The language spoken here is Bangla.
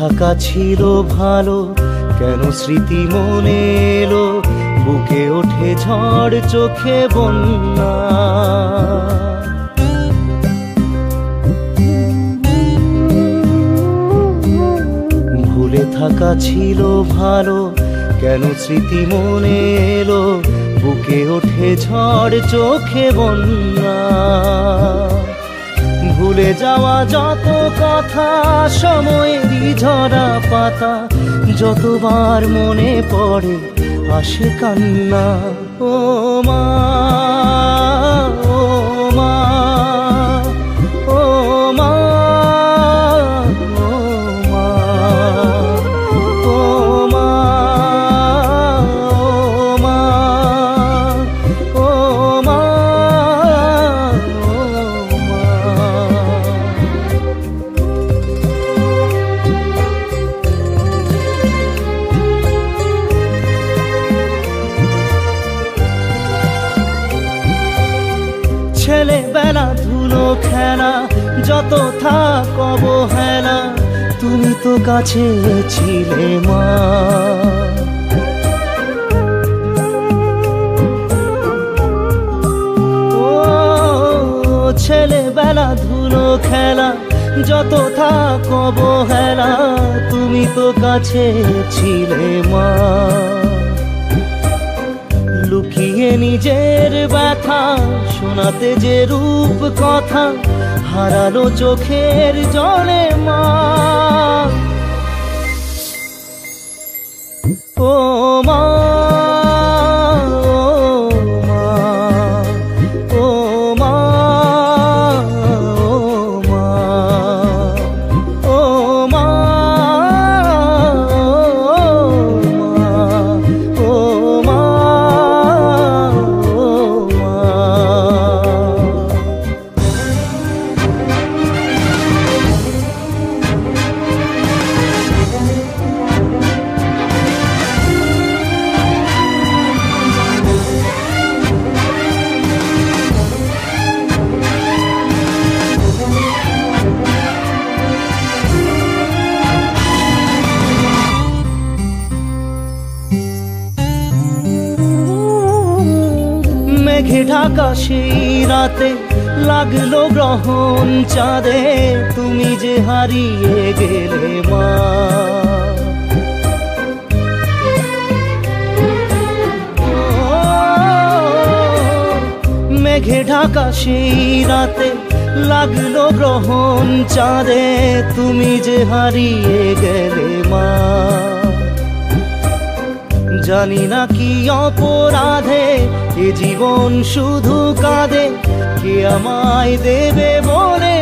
থাকা ছিল ভালো, কেন স্মৃতি মনে এলো, বুকে ওঠে ঝড় চোখে বন্যা। ভুলে থাকা ছিল ভালো, কেন স্মৃতি মনে এলো, বুকে ওঠে ঝড় চোখে বন্যা। ভুলে যাওয়া যত কথা সময়েরই ঝরা পাতা, যতবার মনে পড়ে আসে কান্না। ও মা, ও মা, ও মা, ও মা, ও মা, ও মা, ও মা, ছেলেবেলা ধুলো খেলা, যত থাক অবহেলা, তুমি তো কাছে ছিলে মা। ও ছেলেবেলা ধুলো খেলা, যত থাক অবহেলা, তুমি তো কাছে ছিলে মা। লুকিয়ে নিজের ব্যথা শোনাতে যে রূপ কথা, হারালো চোখের জলে মা। ও মা, ও মা, ও মা, ও মা, ও মা, ও মা, মেঘে ঢাকা সেই রাতে লাগলো গ্রহণ চাঁদে, তুমি যে হারিয়ে গেলে মা। মেঘে ঢাকা সেই রাতে লাগলো গ্রহণ চাঁদে, তুমি যে হারিয়ে গেলে মা। জানি না কি অপরাধে এ জীবন শুধু কাঁদে, কে আমায় দেবে বলে